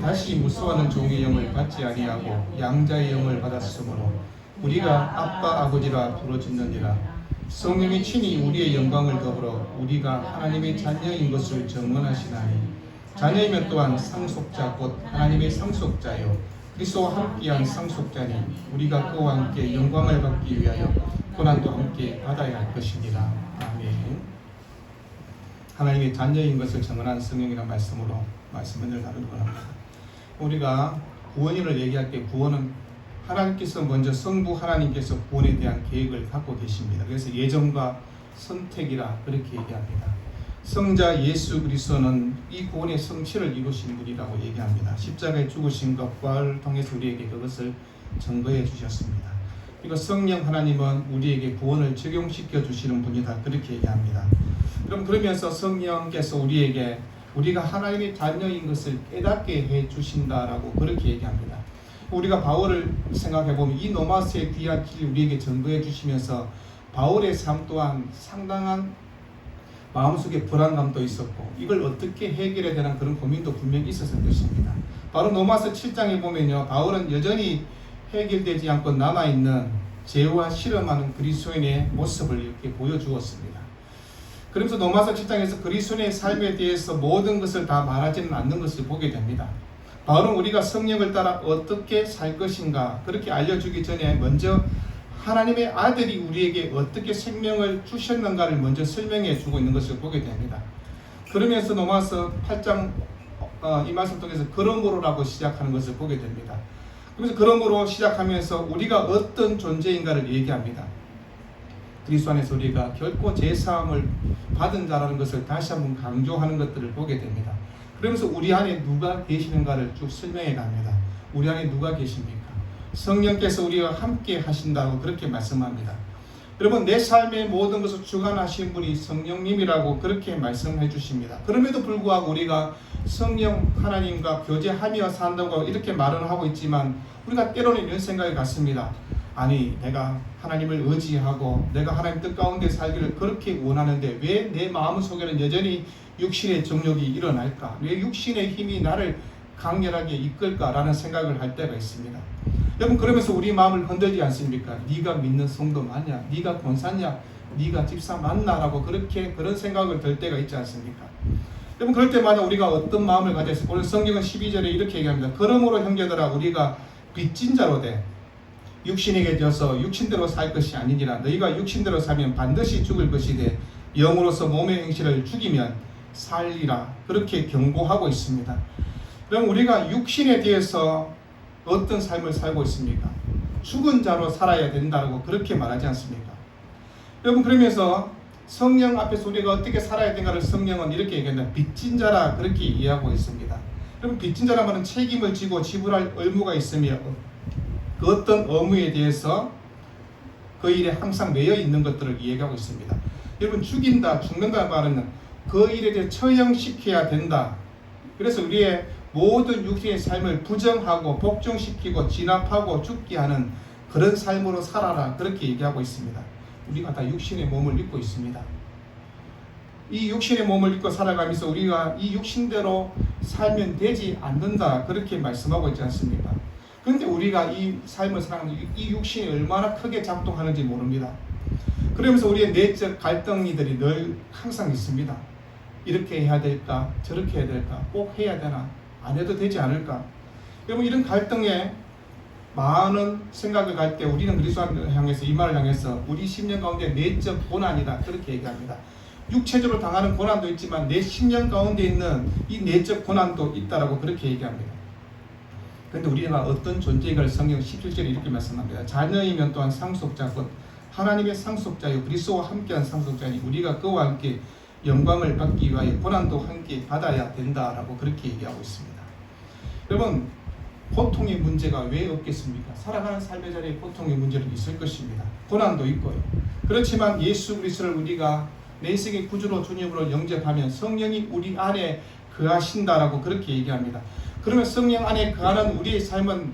다시 무수하는 종의 영을 받지 아니하고 양자의 영을 받았으므로 우리가 아빠 아버지라 부르짖느니라. 성령이 친히 우리의 영광을 더불어 우리가 하나님의 자녀인 것을 증언하시나니 자녀이면 또한 상속자 곧 하나님의 상속자요 그리스도와 함께한 상속자니 우리가 그와 함께 영광을 받기 위하여 고난도 함께 받아야 할 것입니다. 아멘. 하나님의 자녀인 것을 증언한 성령이라는 말씀으로 말씀을 나누려고 합니다. 우리가 구원을 얘기할 때 구원은 하나님께서 먼저 성부 하나님께서 구원에 대한 계획을 갖고 계십니다. 그래서 예정과 선택이라 그렇게 얘기합니다. 성자 예수 그리스도는 이 구원의 성취를 이루신 분이라고 얘기합니다. 십자가에 죽으신 것 부활을 통해서 우리에게 그것을 증거해 주셨습니다. 그리고 성령 하나님은 우리에게 구원을 적용시켜 주시는 분이다 그렇게 얘기합니다. 그러면서 성령께서 우리에게 우리가 하나님의 자녀인 것을 깨닫게 해 주신다라고 그렇게 얘기합니다. 우리가 바울을 생각해 보면 이 노마스의 귀한 길을 우리에게 증거해 주시면서 바울의 삶 또한 상당한 마음속에 불안감도 있었고 이걸 어떻게 해결해야 되는 그런 고민도 분명히 있었을 것입니다. 바로 노마스 7장에 보면요, 바울은 여전히 해결되지 않고 남아있는 죄와 실험하는 그리스도인의 모습을 이렇게 보여주었습니다. 그러면서 노마서 7장에서 그리스도인의 삶에 대해서 모든 것을 다 말하지는 않는 것을 보게 됩니다. 바울은 우리가 성령을 따라 어떻게 살 것인가 그렇게 알려주기 전에 먼저 하나님의 아들이 우리에게 어떻게 생명을 주셨는가를 먼저 설명해 주고 있는 것을 보게 됩니다. 그러면서 노마서 8장 이 말씀 통해서 그러므로라고 시작하는 것을 보게 됩니다. 그래서 그러므로 시작하면서 우리가 어떤 존재인가를 얘기합니다. 그리스도 안에서 우리가 결코 제사함을 받은 자라는 것을 다시 한번 강조하는 것들을 보게 됩니다. 그러면서 우리 안에 누가 계시는가를 쭉 설명해 갑니다. 우리 안에 누가 계십니까? 성령께서 우리와 함께 하신다고 그렇게 말씀합니다. 여러분, 내 삶의 모든 것을 주관하신 분이 성령님이라고 그렇게 말씀해 주십니다. 그럼에도 불구하고 우리가 성령 하나님과 교제하며 산다고 이렇게 말은 하고 있지만 우리가 때로는 이런 생각이 같습니다. 아니, 내가 하나님을 의지하고 내가 하나님 뜻 가운데 살기를 그렇게 원하는데 왜 내 마음속에는 여전히 육신의 정욕이 일어날까? 왜 육신의 힘이 나를 강렬하게 이끌까라는 생각을 할 때가 있습니다. 여러분, 그러면서 우리 마음을 흔들지 않습니까? 네가 믿는 성도 맞냐? 네가 권사냐? 네가 집사 맞나? 라고 그런 생각을 들 때가 있지 않습니까? 여러분, 그럴 때마다 우리가 어떤 마음을 가져 있을까? 오늘 성경은 12절에 이렇게 얘기합니다. 그러므로 형제들아 우리가 빚진 자로 돼 육신에게 져서 육신대로 살 것이 아니니라. 너희가 육신대로 살면 반드시 죽을 것이되 영으로서 몸의 행실을 죽이면 살리라. 그렇게 경고하고 있습니다. 그럼 우리가 육신에 대해서 어떤 삶을 살고 있습니까? 죽은 자로 살아야 된다고 그렇게 말하지 않습니까? 여러분, 그러면서 성령 앞에서 우리가 어떻게 살아야 되는가를 성령은 이렇게 얘기한다. 빚진 자라 그렇게 이해하고 있습니다. 여러분, 빚진 자라 말은 책임을 지고 지불할 의무가 있으며 그 어떤 의무에 대해서 그 일에 항상 매여 있는 것들을 이야기하고 있습니다. 여러분, 죽는다는 말은 그 일에 대해 처형시켜야 된다. 그래서 우리의 모든 육신의 삶을 부정하고 복종시키고 진압하고 죽게 하는 그런 삶으로 살아라. 그렇게 얘기하고 있습니다. 우리가 다 육신의 몸을 입고 있습니다. 이 육신의 몸을 입고 살아가면서 우리가 이 육신대로 살면 되지 않는다. 그렇게 말씀하고 있지 않습니까? 그런데 우리가 이 삶을 살아가는 이 육신이 얼마나 크게 작동하는지 모릅니다. 그러면서 우리의 내적 갈등이들이 늘 항상 있습니다. 이렇게 해야 될까? 저렇게 해야 될까? 꼭 해야 되나? 안 해도 되지 않을까? 여러분, 이런 갈등에 많은 생각을 갈 때 우리는 그리스도를 향해서 이 말을 향해서 우리 심령 가운데 내적 고난이다. 그렇게 얘기합니다. 육체적으로 당하는 고난도 있지만 내 심령 가운데 있는 이 내적 고난도 있다라고 그렇게 얘기합니다. 그런데 우리가 어떤 존재인가를 성경 17절에 이렇게 말씀합니다. 자녀이면 또한 상속자 곧 하나님의 상속자요 그리스도와 함께한 상속자니 우리가 그와 함께 영광을 받기 위하여 고난도 함께 받아야 된다라고 그렇게 얘기하고 있습니다. 여러분, 고통의 문제가 왜 없겠습니까? 살아가는 삶의 자리에 고통의 문제는 있을 것입니다. 고난도 있고요. 그렇지만 예수 그리스도를 우리가 내 인생의 구주로 주님으로 영접하면 성령이 우리 안에 거하신다라고 그렇게 얘기합니다. 그러면 성령 안에 거하는 우리의 삶은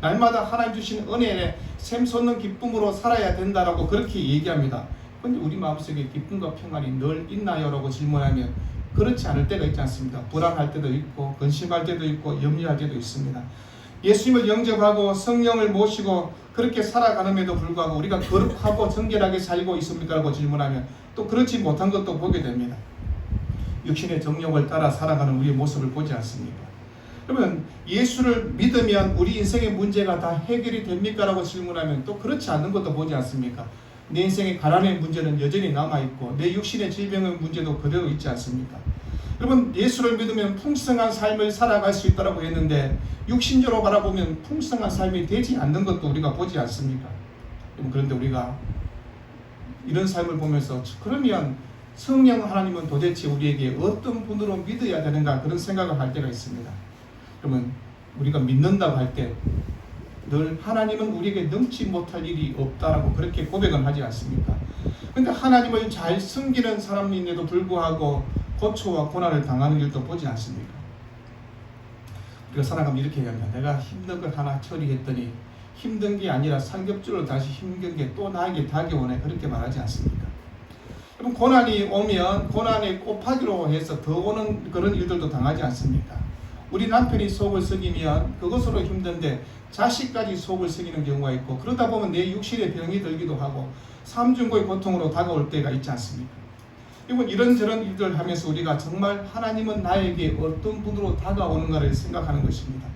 날마다 하나님 주신 은혜에 샘솟는 기쁨으로 살아야 된다라고 그렇게 얘기합니다. 그런데 우리 마음속에 기쁨과 평안이 늘 있나요? 라고 질문하면 그렇지 않을 때가 있지 않습니까? 불안할 때도 있고 근심할 때도 있고 염려할 때도 있습니다. 예수님을 영접하고 성령을 모시고 그렇게 살아가는데도 불구하고 우리가 거룩하고 정결하게 살고 있습니까? 라고 질문하면 또 그렇지 못한 것도 보게 됩니다. 육신의 정욕을 따라 살아가는 우리의 모습을 보지 않습니까? 그러면 예수를 믿으면 우리 인생의 문제가 다 해결이 됩니까? 라고 질문하면 또 그렇지 않는 것도 보지 않습니까? 내 인생의 가난의 문제는 여전히 남아있고 내 육신의 질병의 문제도 그대로 있지 않습니까? 여러분, 예수를 믿으면 풍성한 삶을 살아갈 수 있다고 했는데 육신적으로 바라보면 풍성한 삶이 되지 않는 것도 우리가 보지 않습니까? 그런데 우리가 이런 삶을 보면서 그러면 성령 하나님은 도대체 우리에게 어떤 분으로 믿어야 되는가 그런 생각을 할 때가 있습니다. 그러면 우리가 믿는다고 할 때 늘 하나님은 우리에게 넘지 못할 일이 없다라고 그렇게 고백은 하지 않습니까? 그런데 하나님을 잘 섬기는 사람인데도 불구하고 고초와 고난을 당하는 일도 보지 않습니까? 우리가 살아가면 이렇게 얘기합니다. 내가 힘든 걸 하나 처리했더니 힘든 게 아니라 상급적으로 다시 힘든 게 또 나에게 다가오네, 그렇게 말하지 않습니까? 그럼 고난이 오면 고난의 곱하기로 해서 더 오는 그런 일들도 당하지 않습니까? 우리 남편이 속을 썩이면 그것으로 힘든데 자식까지 속을 썩이는 경우가 있고, 그러다 보면 내 육신에 병이 들기도 하고 삼중고의 고통으로 다가올 때가 있지 않습니까? 이런저런 일들을 하면서 우리가 정말 하나님은 나에게 어떤 분으로 다가오는가를 생각하는 것입니다.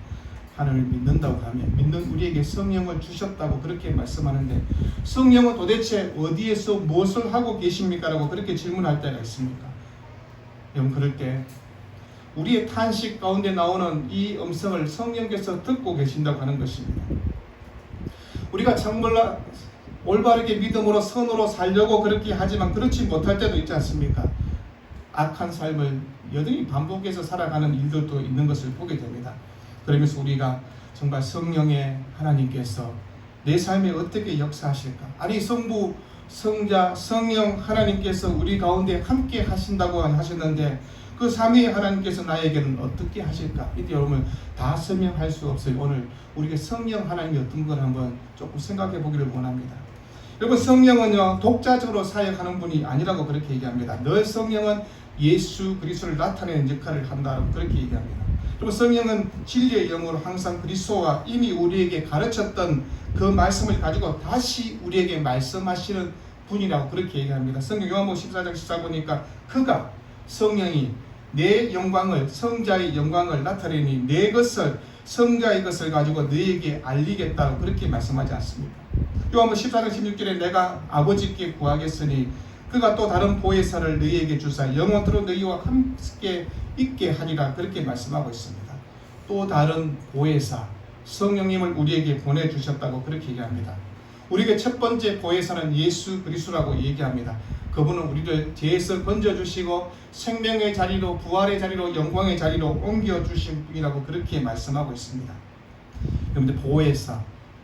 하나님을 믿는다고 하면 믿는 우리에게 성령을 주셨다고 그렇게 말씀하는데 성령은 도대체 어디에서 무엇을 하고 계십니까? 라고 그렇게 질문할 때가 있습니까? 여러분, 그럴 때 우리의 탄식 가운데 나오는 이 음성을 성령께서 듣고 계신다고 하는 것입니다. 우리가 정말 올바르게 믿음으로 선으로 살려고 그렇게 하지만 그렇지 못할 때도 있지 않습니까? 악한 삶을 여전히 반복해서 살아가는 일들도 있는 것을 보게 됩니다. 그러면서 우리가 정말 성령의 하나님께서 내 삶에 어떻게 역사하실까? 아니, 성부, 성자, 성령 하나님께서 우리 가운데 함께 하신다고 하셨는데 그 삼위의 하나님께서 나에게는 어떻게 하실까? 이때 여러분 다 설명할 수 없어요. 오늘 우리가 성령 하나님이 어떤 걸 한번 조금 생각해 보기를 원합니다. 여러분, 성령은요 독자적으로 사역하는 분이 아니라고 그렇게 얘기합니다. 늘 성령은 예수 그리스도를 나타내는 역할을 한다고 그렇게 얘기합니다. 여러분, 성령은 진리의 영으로 항상 그리스도와 이미 우리에게 가르쳤던 그 말씀을 가지고 다시 우리에게 말씀하시는 분이라고 그렇게 얘기합니다. 성경 요한복음 14장 14 보니까 그가 성령이 내 영광을, 성자의 영광을 나타내니 내 것을, 성자의 것을 가지고 너에게 알리겠다고 그렇게 말씀하지 않습니까? 요한복음 14장 16절에 내가 아버지께 구하겠으니 그가 또 다른 보혜사를 너희에게 주사 영원토록 너희와 함께 있게 하리라, 그렇게 말씀하고 있습니다. 또 다른 보혜사 성령님을 우리에게 보내주셨다고 그렇게 얘기합니다. 우리에게 첫 번째 보혜사는 예수 그리스도라고 얘기합니다. 그분은 우리를 죄에서 건져주시고 생명의 자리로, 부활의 자리로, 영광의 자리로 옮겨주신 분이라고 그렇게 말씀하고 있습니다. 그런데 보혜사,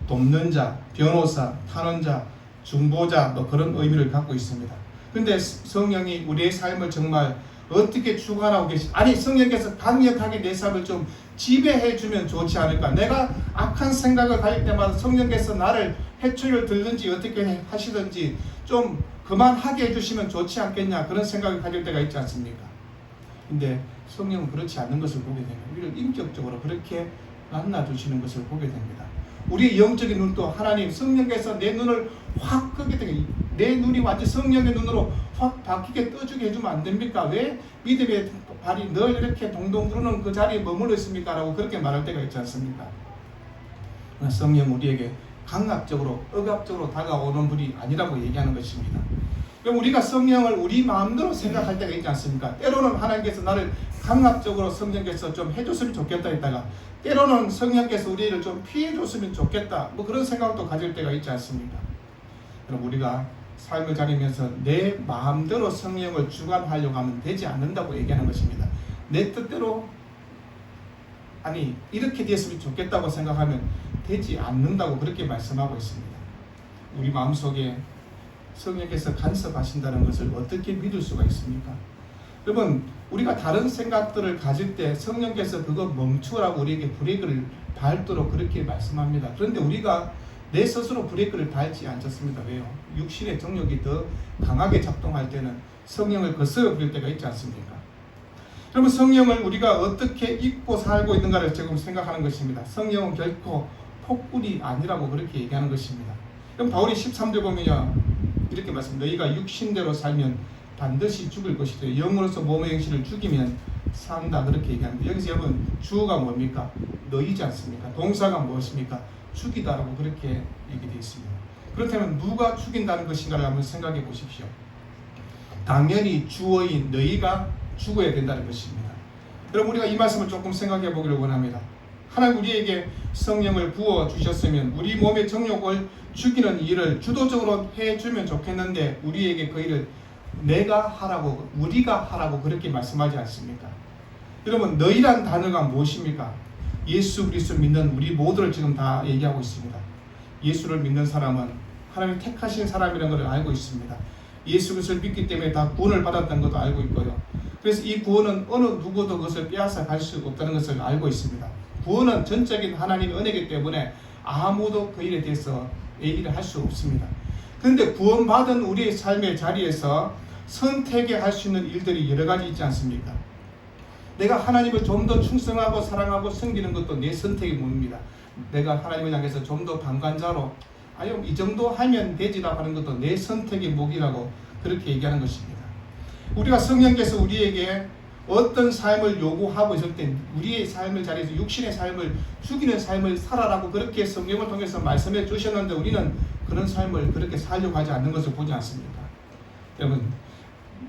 돕는 자, 변호사, 탄원자, 중보자, 뭐 그런 의미를 갖고 있습니다. 그런데 성령이 우리의 삶을 정말 어떻게 주관하고 아니, 성령께서 강력하게 내 삶을 좀 지배해 주면 좋지 않을까? 내가 악한 생각을 가질 때마다 성령께서 나를 해초를 들든지 어떻게 하시든지 좀 그만하게 해주시면 좋지 않겠냐, 그런 생각을 가질 때가 있지 않습니까? 근데 성령은 그렇지 않는 것을 보게 됩니다. 우리를 인격적으로 그렇게 만나주시는 것을 보게 됩니다. 우리의 영적인 눈도 하나님 성령께서 내 눈을 확 끄게 되게, 내 눈이 완전 성령의 눈으로 확 바뀌게 떠주게 해주면 안 됩니까? 왜 믿음의 발이 늘 이렇게 동동 구르는 그 자리에 머물러 있습니까? 라고 그렇게 말할 때가 있지 않습니까? 성령 우리에게 강압적으로, 억압적으로 다가오는 분이 아니라고 얘기하는 것입니다. 우리가 성령을 우리 마음대로 생각할 때가 있지 않습니까? 때로는 하나님께서 나를 강압적으로 성령께서 좀 해줬으면 좋겠다 했다가 때로는 성령께서 우리를 좀 피해줬으면 좋겠다, 뭐 그런 생각도 가질 때가 있지 않습니까? 그럼 우리가 삶을 가리면서 내 마음대로 성령을 주관하려고 하면 되지 않는다고 얘기하는 것입니다. 내 뜻대로, 아니 이렇게 됐으면 좋겠다고 생각하면 되지 않는다고 그렇게 말씀하고 있습니다. 우리 마음속에 성령께서 간섭하신다는 것을 어떻게 믿을 수가 있습니까? 여러분, 우리가 다른 생각들을 가질 때 성령께서 그거 멈추라고 우리에게 브레이크를 밟도록 그렇게 말씀합니다. 그런데 우리가 내 스스로 브레이크를 밟지 않습니다. 왜요? 육신의 정욕이 더 강하게 작동할 때는 성령을 거스려 부릴 때가 있지 않습니까? 여러분, 성령을 우리가 어떻게 잊고 살고 있는가를 지금 생각하는 것입니다. 성령은 결코 폭군이 아니라고 그렇게 얘기하는 것입니다. 그럼 바울이 13절 보면요, 이렇게 말씀합니다. 너희가 육신대로 살면 반드시 죽을 것이다. 영으로서 몸의 행실을 죽이면 산다. 그렇게 얘기합니다. 여기서 여러분, 주어가 뭡니까? 너희지 않습니까? 동사가 무엇입니까? 죽이다라고 그렇게 얘기되어 있습니다. 그렇다면 누가 죽인다는 것인가를 한번 생각해 보십시오. 당연히 주어인 너희가 죽어야 된다는 것입니다. 여러분, 우리가 이 말씀을 조금 생각해 보기를 원합니다. 하나님 우리에게 성령을 부어 주셨으면 우리 몸의 정욕을 죽이는 일을 주도적으로 해주면 좋겠는데 우리에게 그 일을 내가 하라고, 우리가 하라고 그렇게 말씀하지 않습니까? 여러분, 너희란 단어가 무엇입니까? 예수 그리스도 믿는 우리 모두를 지금 다 얘기하고 있습니다. 예수를 믿는 사람은 하나님이 택하신 사람이라는 것을 알고 있습니다. 예수 그리스도를 믿기 때문에 다 구원을 받았다는 것도 알고 있고요. 그래서 이 구원은 어느 누구도 그것을 빼앗아 갈 수 없다는 것을 알고 있습니다. 구원은 전적인 하나님의 은혜이기 때문에 아무도 그 일에 대해서 얘기를 할 수 없습니다. 그런데 구원받은 우리의 삶의 자리에서 선택해 할 수 있는 일들이 여러 가지 있지 않습니까? 내가 하나님을 좀 더 충성하고 사랑하고 섬기는 것도 내 선택의 몫입니다. 내가 하나님을 향해서 좀 더 방관자로 아니면 이 정도 하면 되지라고 하는 것도 내 선택의 몫이라고 그렇게 얘기하는 것입니다. 우리가 성령께서 우리에게 어떤 삶을 요구하고 있을 때 우리의 삶을 자리에서 육신의 삶을 죽이는 삶을 살아라고 그렇게 성령을 통해서 말씀해 주셨는데 우리는 그런 삶을 그렇게 살려고 하지 않는 것을 보지 않습니까? 여러분,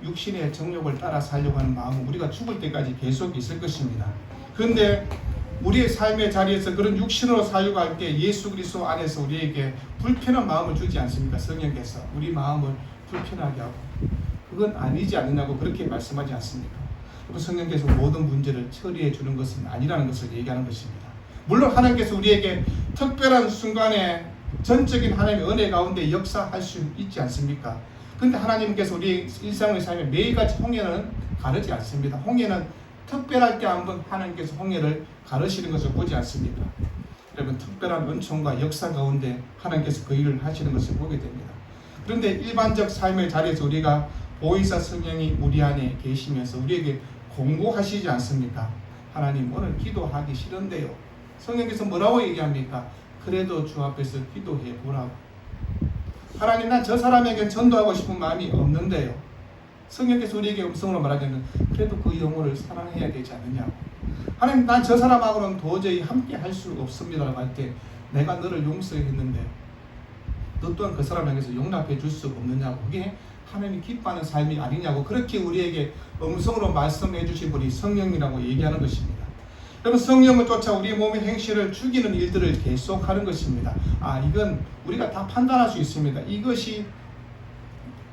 육신의 정욕을 따라 살려고 하는 마음은 우리가 죽을 때까지 계속 있을 것입니다. 그런데 우리의 삶의 자리에서 그런 육신으로 살려고 할 때 예수 그리스도 안에서 우리에게 불편한 마음을 주지 않습니까? 성령께서 우리 마음을 불편하게 하고 그건 아니지 않느냐고 그렇게 말씀하지 않습니까? 성령께서 모든 문제를 처리해 주는 것은 아니라는 것을 얘기하는 것입니다. 물론 하나님께서 우리에게 특별한 순간에 전적인 하나님의 은혜 가운데 역사할 수 있지 않습니까? 그런데 하나님께서 우리 일상의 삶에 매일같이 홍해는 가르지 않습니다. 홍해는 특별할 때 한번 하나님께서 홍해를 가르시는 것을 보지 않습니까? 여러분, 특별한 은총과 역사 가운데 하나님께서 그 일을 하시는 것을 보게 됩니다. 그런데 일반적 삶의 자리에서 우리가 보혜사 성령이 우리 안에 계시면서 우리에게 공고하시지 않습니까? 하나님, 오늘 기도하기 싫은데요. 성령께서 뭐라고 얘기합니까? 그래도 주 앞에서 기도해 보라고. 하나님, 난 저 사람에게 전도하고 싶은 마음이 없는데요. 성령께서 우리에게 음성으로 말하자면 그래도 그 영혼을 사랑해야 되지 않느냐고. 하나님, 난 저 사람하고는 도저히 함께 할 수 없습니다 라고 할 때 내가 너를 용서했는데 너 또한 그 사람에게서 용납해 줄 수 없느냐고. 그게 하나님이 기뻐하는 삶이 아니냐고 그렇게 우리에게 음성으로 말씀해 주신 분이 성령이라고 얘기하는 것입니다. 여러분, 성령을 쫓아 우리 몸의 행실을 죽이는 일들을 계속하는 것입니다. 이건 우리가 다 판단할 수 있습니다. 이것이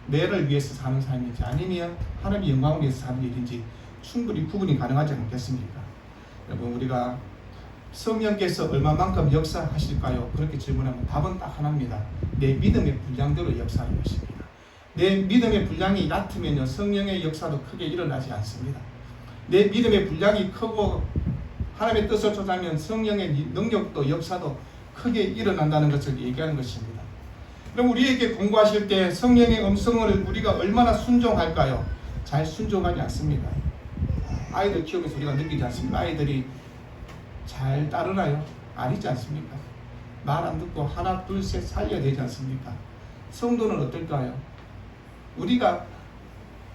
내를 위해서 사는 삶인지 아니면 하나님의 영광을 위해서 사는 일인지 충분히 구분이 가능하지 않겠습니까? 여러분, 우리가 성령께서 얼마만큼 역사하실까요? 그렇게 질문하면 답은 딱 하나입니다. 내 믿음의 분량대로 역사하는 것입니다. 내 믿음의 분량이 얕으면요, 성령의 역사도 크게 일어나지 않습니다. 내 믿음의 분량이 크고 하나님의 뜻을 쫓아가면 성령의 능력도 역사도 크게 일어난다는 것을 얘기하는 것입니다. 그럼 우리에게 공부하실 때 성령의 음성을 우리가 얼마나 순종할까요? 잘 순종하지 않습니다. 아이들 키우면서 우리가 느끼지 않습니까? 아이들이 잘 따르나요? 아니지 않습니까? 말 안 듣고 하나 둘 셋 살려야 되지 않습니까? 성도는 어떨까요? 우리가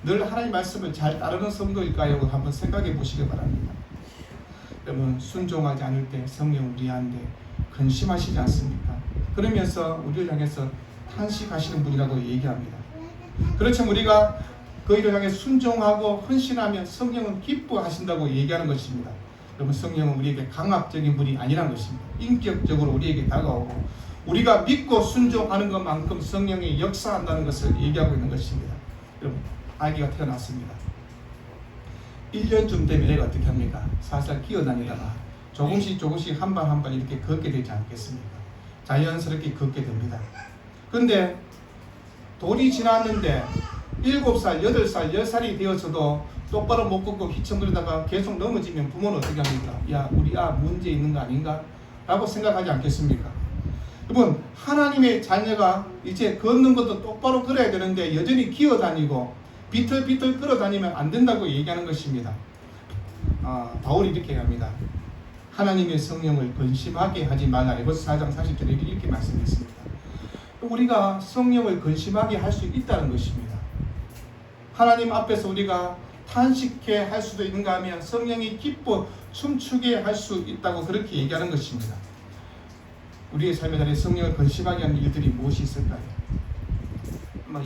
늘 하나님 말씀을 잘 따르는 성도일까요? 한번 생각해 보시기 바랍니다. 여러분, 순종하지 않을 때 성령 우리 안에 근심하시지 않습니까? 그러면서 우리를 향해서 탄식하시는 분이라고 얘기합니다. 그렇지만 우리가 그 일을 향해 순종하고 헌신하면 성령은 기뻐하신다고 얘기하는 것입니다. 여러분, 성령은 우리에게 강압적인 분이 아니라는 것입니다. 인격적으로 우리에게 다가오고 우리가 믿고 순종하는 것만큼 성령이 역사한다는 것을 얘기하고 있는 것입니다. 여러분, 아기가 태어났습니다. 1년쯤 되면 애가 어떻게 합니까? 살살 기어다니다가 조금씩 한 발 한 발 이렇게 걷게 되지 않겠습니까? 자연스럽게 걷게 됩니다. 그런데 돌이 지났는데 7살, 8살, 10살이 되어서도 똑바로 못 걷고 휘청거리다가 계속 넘어지면 부모는 어떻게 합니까? 야, 우리 문제 있는 거 아닌가? 라고 생각하지 않겠습니까? 여러분, 하나님의 자녀가 이제 걷는 것도 똑바로 걸어야 되는데 여전히 기어다니고 비틀비틀 걸어다니면 안 된다고 얘기하는 것입니다. 바울이 이렇게 합니다. 하나님의 성령을 근심하게 하지 말라. 에베소 4장 40절에 이렇게 말씀했습니다. 우리가 성령을 근심하게 할 수 있다는 것입니다. 하나님 앞에서 우리가 탄식해 할 수도 있는가 하면 성령이 기뻐 춤추게 할 수 있다고 그렇게 얘기하는 것입니다. 우리의 삶의 자리에 성령을 근심하게 하는 일들이 무엇이 있을까요?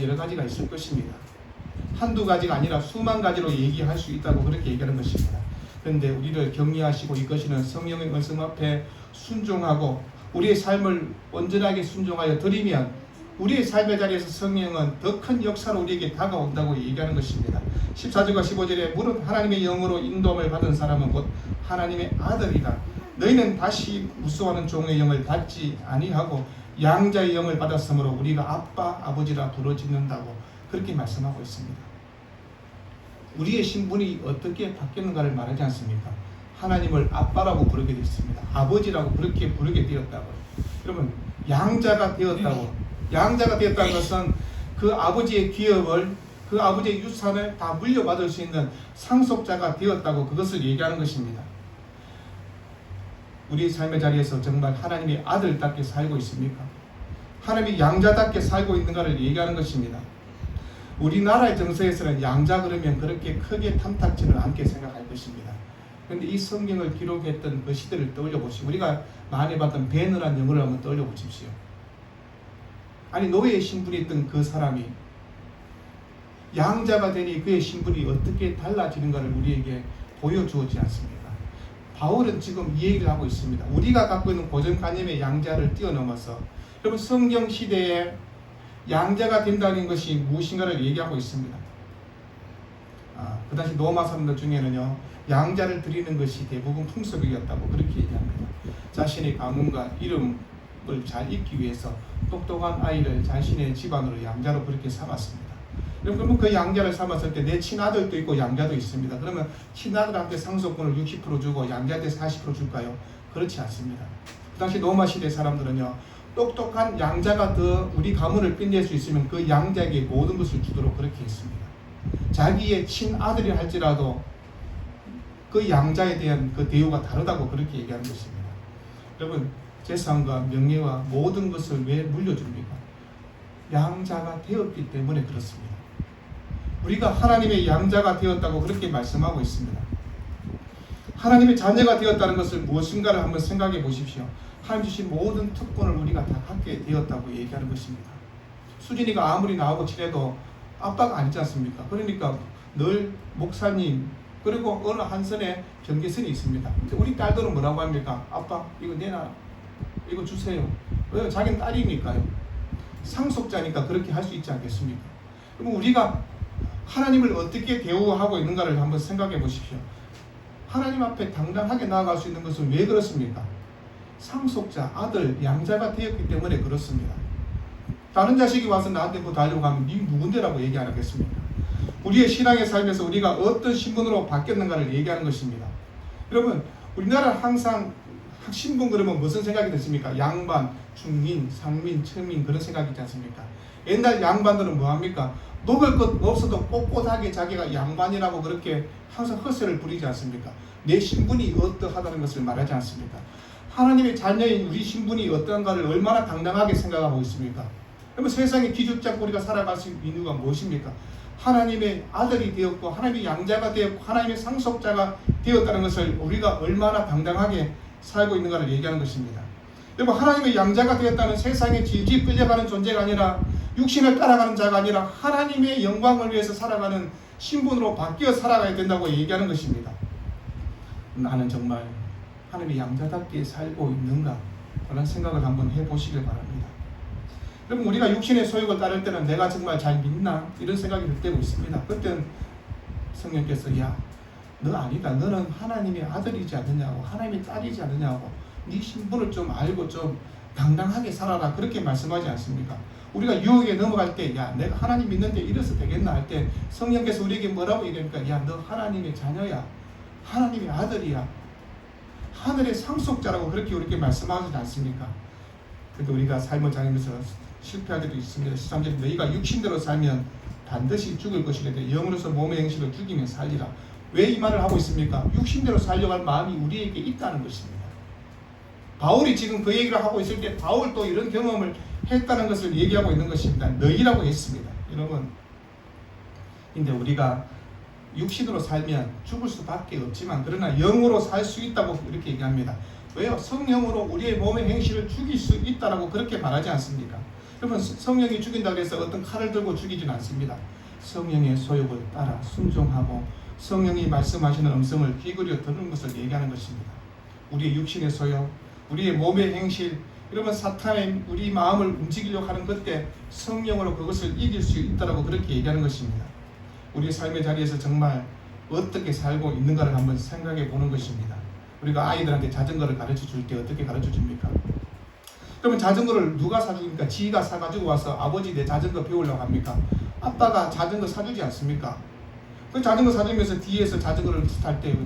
여러 가지가 있을 것입니다. 한두 가지가 아니라 수만 가지로 얘기할 수 있다고 그렇게 얘기하는 것입니다. 그런데 우리를 격려하시고 이끄시는 성령의 말씀 앞에 순종하고 우리의 삶을 온전하게 순종하여 드리면 우리의 삶의 자리에서 성령은 더 큰 역사로 우리에게 다가온다고 얘기하는 것입니다. 14절과 15절에 무릇 하나님의 영으로 인도함을 받은 사람은 곧 하나님의 아들이다. 너희는 다시 무수하는 종의 영을 받지 아니하고 양자의 영을 받았으므로 우리가 아빠 아버지라 부르짖는다고 그렇게 말씀하고 있습니다. 우리의 신분이 어떻게 바뀌는가를 말하지 않습니까? 하나님을 아빠라고 부르게 됐습니다. 아버지라고 그렇게 부르게 되었다고요. 여러분, 양자가 되었다고. 양자가 되었다는 것은 그 아버지의 기업을, 그 아버지의 유산을 다 물려받을 수 있는 상속자가 되었다고 그것을 얘기하는 것입니다. 우리 삶의 자리에서 정말 하나님의 아들답게 살고 있습니까? 하나님의 양자답게 살고 있는가를 얘기하는 것입니다. 우리나라의 정서에서는 양자 그러면 그렇게 크게 탐탁지는 않게 생각할 것입니다. 그런데 이 성경을 기록했던 그 시대를 떠올려 보시고 우리가 많이 봤던 베너란 영어를 한번 떠올려 보십시오. 아니 노예의 신분이 있던 그 사람이 양자가 되니 그의 신분이 어떻게 달라지는가를 우리에게 보여주었지 않습니까? 바울은 지금 이 얘기를 하고 있습니다. 우리가 갖고 있는 고정관념의 양자를 뛰어넘어서 여러분 성경 시대에 양자가 된다는 것이 무엇인가를 얘기하고 있습니다. 그 당시 로마 사람들 중에는요 양자를 드리는 것이 대부분 풍습이었다고 그렇게 얘기합니다. 자신의 가문과 이름을 잘 잊기 위해서 똑똑한 아이를 자신의 집안으로 양자로 그렇게 삼았습니다. 그러면 그 양자를 삼았을 때 내 친아들도 있고 양자도 있습니다. 그러면 친아들한테 상속분을 60% 주고 양자한테 40% 줄까요? 그렇지 않습니다. 그 당시 로마 시대 사람들은요 똑똑한 양자가 더 우리 가문을 빛낼 수 있으면 그 양자에게 모든 것을 주도록 그렇게 했습니다. 자기의 친아들이 할지라도 그 양자에 대한 그 대우가 다르다고 그렇게 얘기하는 것입니다. 여러분 재산과 명예와 모든 것을 왜 물려줍니까? 양자가 되었기 때문에 그렇습니다. 우리가 하나님의 양자가 되었다고 그렇게 말씀하고 있습니다. 하나님의 자녀가 되었다는 것을 무엇인가를 한번 생각해 보십시오. 하나님 주신 모든 특권을 우리가 다 갖게 되었다고 얘기하는 것입니다. 수진이가 아무리 나오고 칠해도 아빠가 아니지 않습니까? 그러니까 늘 목사님 그리고 어느 한 선에 경계선이 있습니다. 우리 딸들은 뭐라고 합니까? 아빠 이거 내놔, 이거 주세요. 왜? 자기는 딸이니까요. 상속자니까 그렇게 할 수 있지 않겠습니까? 그럼 우리가 하나님을 어떻게 대우하고 있는가를 한번 생각해 보십시오. 하나님 앞에 당당하게 나아갈 수 있는 것은 왜 그렇습니까? 상속자, 아들, 양자가 되었기 때문에 그렇습니다. 다른 자식이 와서 나한테 뭐 달려고 하면 니 누군데라고 얘기 안 하겠습니까? 우리의 신앙의 삶에서 우리가 어떤 신분으로 바뀌었는가를 얘기하는 것입니다. 여러분 우리나라는 항상 신분 그러면 무슨 생각이 드십니까? 양반, 중민, 상민, 천민 그런 생각이 있지 않습니까? 옛날 양반들은 뭐합니까? 먹을 것 없어도 꼿꼿하게 자기가 양반이라고 그렇게 항상 허세를 부리지 않습니까? 내 신분이 어떠하다는 것을 말하지 않습니까? 하나님의 자녀인 우리 신분이 어떠한가를 얼마나 당당하게 생각하고 있습니까? 그러면 세상에 기죽잡고 우리가 살아갈 수 있는 이유가 무엇입니까? 하나님의 아들이 되었고 하나님의 양자가 되었고 하나님의 상속자가 되었다는 것을 우리가 얼마나 당당하게 살고 있는가를 얘기하는 것입니다. 여러분 하나님의 양자가 되었다는 세상에 질질 끌려가는 존재가 아니라 육신을 따라가는 자가 아니라 하나님의 영광을 위해서 살아가는 신분으로 바뀌어 살아가야 된다고 얘기하는 것입니다. 나는 정말 하나님의 양자답게 살고 있는가? 그런 생각을 한번 해보시길 바랍니다. 여러분 우리가 육신의 소욕을 따를 때는 내가 정말 잘 믿나? 이런 생각이 들 때도 있습니다. 그때는 성령께서 야 너 아니다. 너는 하나님의 아들이지 않느냐고 하나님의 딸이지 않느냐고 네 신분을 좀 알고 좀 당당하게 살아라 그렇게 말씀하지 않습니까? 우리가 유혹에 넘어갈 때 야 내가 하나님 믿는데 이래서 되겠나 할 때 성령께서 우리에게 뭐라고 얘기합니까? 야 너 하나님의 자녀야. 하나님의 아들이야. 하늘의 상속자라고 그렇게 우리에게 말씀하지 않습니까? 그런데 우리가 삶을 다니면서 실패할 때도 있습니다. 13절에 너희가 육신대로 살면 반드시 죽을 것이라되 영으로서 몸의 행실을 죽이며 살리라. 왜 이 말을 하고 있습니까? 육신대로 살려고 할 마음이 우리에게 있다는 것입니다. 바울이 지금 그 얘기를 하고 있을 때 바울도 이런 경험을 했다는 것을 얘기하고 있는 것입니다. 너희라고 했습니다. 여러분, 근데 우리가 육신으로 살면 죽을 수밖에 없지만 그러나 영으로 살 수 있다고 이렇게 얘기합니다. 왜요? 성령으로 우리의 몸의 행실을 죽일 수 있다라고 그렇게 말하지 않습니까? 여러분, 성령이 죽인다고 해서 어떤 칼을 들고 죽이지는 않습니다. 성령의 소욕을 따라 순종하고 성령이 말씀하시는 음성을 귀 기울여 듣는 것을 얘기하는 것입니다. 우리의 육신의 소욕, 우리의 몸의 행실, 여러분, 사탄의 우리 마음을 움직이려고 하는 그때 성령으로 그것을 이길 수 있다라고 그렇게 얘기하는 것입니다. 우리의 삶의 자리에서 정말 어떻게 살고 있는가를 한번 생각해 보는 것입니다. 우리가 아이들한테 자전거를 가르쳐 줄 때 어떻게 가르쳐 줍니까? 그러면 자전거를 누가 사줍니까? 지가 사가지고 와서 아버지 내 자전거 배우려고 합니까? 아빠가 자전거 사주지 않습니까? 그 자전거 사주면서 뒤에서 자전거를 탈 때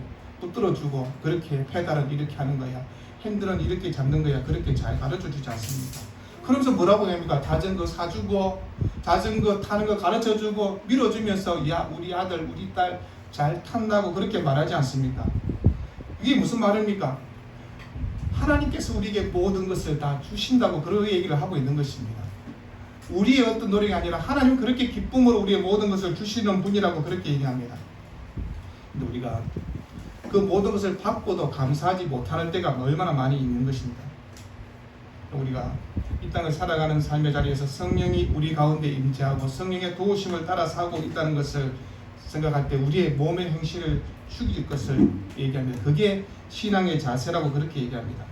붙들어주고 그렇게 페달은 이렇게 하는 거야, 핸들은 이렇게 잡는 거야, 그렇게 잘 가르쳐 주지 않습니까? 그러면서 뭐라고 합니까? 자전거 사주고 자전거 타는 거 가르쳐주고 밀어주면서 야 우리 아들 우리 딸 잘 탄다고 그렇게 말하지 않습니까? 이게 무슨 말입니까? 하나님께서 우리에게 모든 것을 다 주신다고 그런 얘기를 하고 있는 것입니다. 우리의 어떤 노력이 아니라 하나님 그렇게 기쁨으로 우리의 모든 것을 주시는 분이라고 그렇게 얘기합니다. 근데 우리가 그 모든 것을 받고도 감사하지 못하는 때가 얼마나 많이 있는 것입니다. 우리가 이 땅을 살아가는 삶의 자리에서 성령이 우리 가운데 임재하고 성령의 도우심을 따라 살고 있다는 것을 생각할 때 우리의 몸의 행실을 죽일 것을 얘기합니다. 그게 신앙의 자세라고 그렇게 얘기합니다.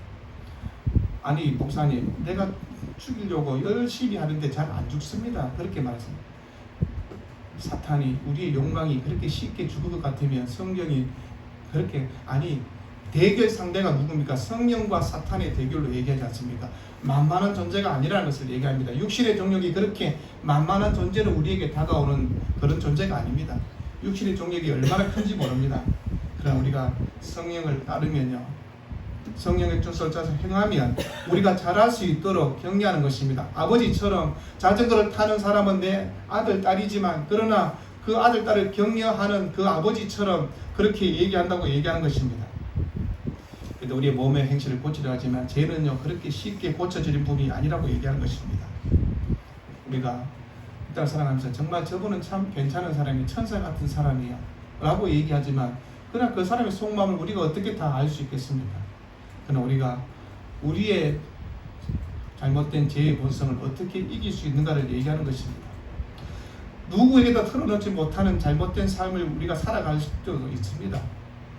아니 목사님, 내가 죽이려고 열심히 하는데 잘 안 죽습니다. 그렇게 말했습니다. 사탄이 우리의 욕망이 그렇게 쉽게 죽을 것 같으면 성경이 그렇게, 아니 대결 상대가 누굽니까? 성령과 사탄의 대결로 얘기하지 않습니까? 만만한 존재가 아니라는 것을 얘기합니다. 육신의 정욕이 그렇게 만만한 존재로 우리에게 다가오는 그런 존재가 아닙니다. 육신의 정욕이 얼마나 큰지 모릅니다. 그러나 우리가 성령을 따르면요, 성령의 뜻을 따라서 행하면 우리가 잘할 수 있도록 격려하는 것입니다. 아버지처럼 자전거를 타는 사람은 내 아들, 딸이지만 그러나 그 아들, 딸을 격려하는 그 아버지처럼 그렇게 얘기한다고 얘기하는 것입니다. 그래도 우리의 몸의 행실을 고치려 하지만 죄는요 그렇게 쉽게 고쳐지는 분이 아니라고 얘기하는 것입니다. 우리가 이 땅을 살아가면서 정말 저분은 참 괜찮은 사람이 천사 같은 사람이야 라고 얘기하지만 그러나 그 사람의 속마음을 우리가 어떻게 다 알 수 있겠습니까? 그러나 우리가 우리의 잘못된 죄의 본성을 어떻게 이길 수 있는가를 얘기하는 것입니다. 누구에게도 털어놓지 못하는 잘못된 삶을 우리가 살아갈 수도 있습니다.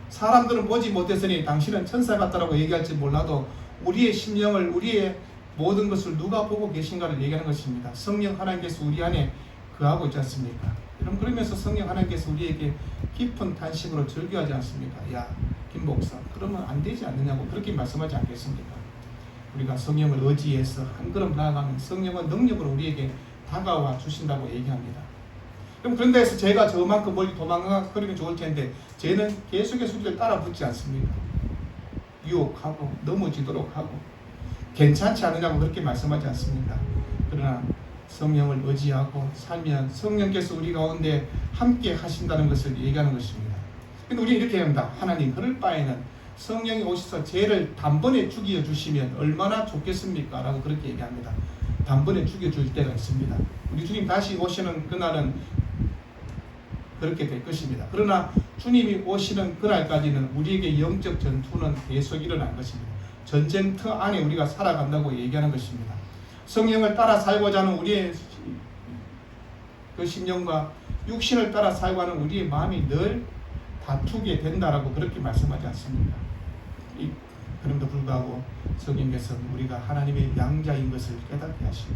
사람들은 보지 못했으니 당신은 천사 같다라고 얘기할지 몰라도 우리의 심령을, 우리의 모든 것을 누가 보고 계신가를 얘기하는 것입니다. 성령 하나님께서 우리 안에 거하고 있지 않습니까? 여러분, 그러면서 성령 하나님께서 우리에게 깊은 탄식으로 절규하지 않습니까? 야 김 목사, 그러면 안 되지 않느냐고 그렇게 말씀하지 않겠습니까? 우리가 성령을 의지해서 한 걸음 나아가면 성령은 능력으로 우리에게 다가와 주신다고 얘기합니다. 그럼 그런 데서 제가 저만큼 멀리 도망가면 좋을 텐데 쟤는 계속해서 우리를 따라 붙지 않습니까? 유혹하고 넘어지도록 하고 괜찮지 않느냐고 그렇게 말씀하지 않습니까? 그러나 성령을 의지하고 살면 성령께서 우리 가운데 함께 하신다는 것을 얘기하는 것입니다. 근데 우리는 이렇게 합니다. 하나님, 그럴 바에는 성령이 오셔서 죄를 단번에 죽여주시면 얼마나 좋겠습니까? 라고 그렇게 얘기합니다. 단번에 죽여줄 때가 있습니다. 우리 주님 다시 오시는 그날은 그렇게 될 것입니다. 그러나 주님이 오시는 그날까지는 우리에게 영적 전투는 계속 일어날 것입니다. 전쟁터 안에 우리가 살아간다고 얘기하는 것입니다. 성령을 따라 살고자 하는 우리의 그 심령과 육신을 따라 살고 하는 우리의 마음이 늘 다투게 된다라고 그렇게 말씀하지 않습니까? 그럼에도 불구하고 성령께서 우리가 하나님의 양자인 것을 깨닫게 하시고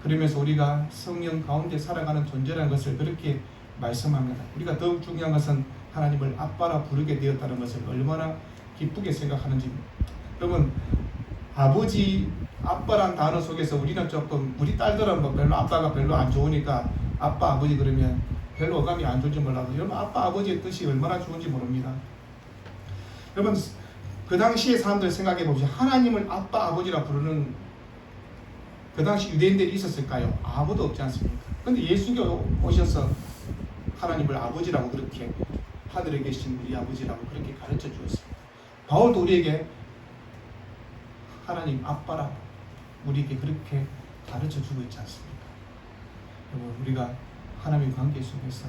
그러면서 우리가 성령 가운데 살아가는 존재라는 것을 그렇게 말씀합니다. 우리가 더욱 중요한 것은 하나님을 아빠라 부르게 되었다는 것을 얼마나 기쁘게 생각하는지. 여러분, 아버지, 아빠란 단어 속에서 우리는 조금, 우리 딸들은 뭐 별로 아빠가 별로 안 좋으니까 아빠, 아버지 그러면 별로 어감이 안 좋은지 몰라도 여러분, 아빠, 아버지의 뜻이 얼마나 좋은지 모릅니다. 여러분, 그 당시의 사람들 생각해 보십시오. 하나님을 아빠, 아버지라 부르는 그 당시 유대인들이 있었을까요? 아무도 없지 않습니까? 근데 예수님이 오셔서 하나님을 아버지라고 그렇게 하늘에 계신 우리 아버지라고 그렇게 가르쳐 주었습니다. 바울도 우리에게 하나님 아빠라고 우리에게 그렇게 가르쳐 주고 있지 않습니까? 여러분, 우리가 하나님의 관계 속에서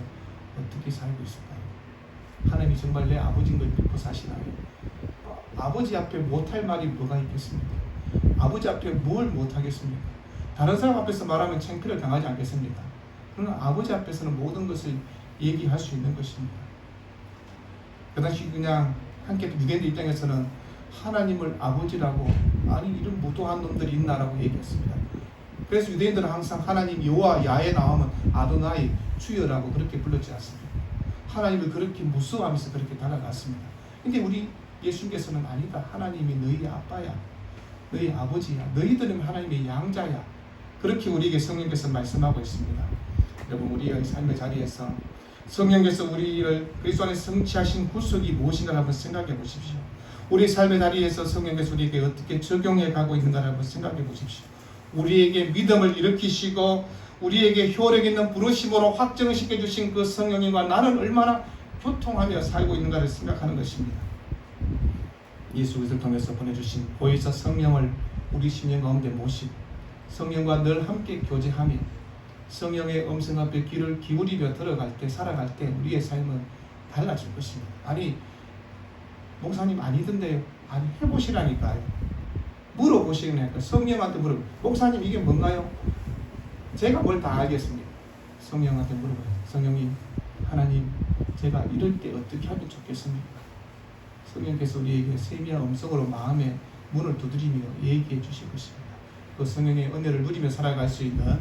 어떻게 살고 있을까요? 하나님이 정말 내 아버지인 걸 믿고 사시나요? 아버지 앞에 못할 말이 뭐가 있겠습니까? 아버지 앞에 뭘 못하겠습니까? 다른 사람 앞에서 말하면 창피를 당하지 않겠습니까? 그러나 아버지 앞에서는 모든 것을 얘기할 수 있는 것입니다. 그 당시 그냥 함께 유대인들 입장에서는 하나님을 아버지라고, 아니 이런 무도한 놈들이 있나라고 얘기했습니다. 그래서 유대인들은 항상 하나님 여호와 야에 나오면 아도나이 주여라고 그렇게 불렀지 않습니까? 하나님을 그렇게 무서워하면서 그렇게 다가갔습니다. 근데 우리 예수님께서는 아니다. 하나님이 너희 아빠야, 너희 아버지야, 너희들은 하나님의 양자야. 그렇게 우리에게 성령께서 말씀하고 있습니다. 여러분, 우리의 삶의 자리에서 성령께서 우리를 그리스도 안에 성취하신 구속이 무엇인가 한번 생각해 보십시오. 우리 삶의 자리에서 성령께서 우리에게 어떻게 적용해 가고 있는가 한번 생각해 보십시오. 우리에게 믿음을 일으키시고 우리에게 효력 있는 부르심으로 확정을 시켜주신 그 성령님과 나는 얼마나 교통하며 살고 있는가를 생각하는 것입니다. 예수 그리스도를 통해서 보내주신 보혜사 성령을 우리 심령 가운데 모시고 성령과 늘 함께 교제하며 성령의 음성 앞에 귀를 기울이며 들어갈 때, 살아갈 때 우리의 삶은 달라질 것입니다. 아니, 목사님 아니던데요. 아니, 해보시라니까요. 물어보시라니까요. 성령한테 물어보세요. 목사님 이게 뭔가요? 제가 뭘 다 알겠습니다. 성령한테 물어봐요. 성령님, 하나님, 제가 이럴 때 어떻게 하면 좋겠습니까? 성령께서 우리에게 세미한 음성으로 마음의 문을 두드리며 얘기해 주실 것입니다. 그 성령의 은혜를 누리며 살아갈 수 있는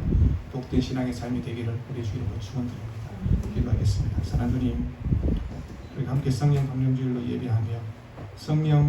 복된 신앙의 삶이 되기를 우리 주님으로 축원드립니다. 기도하겠습니다. 사랑하는 주님, 우리 함께 성령 강령주일로 예배하며 성령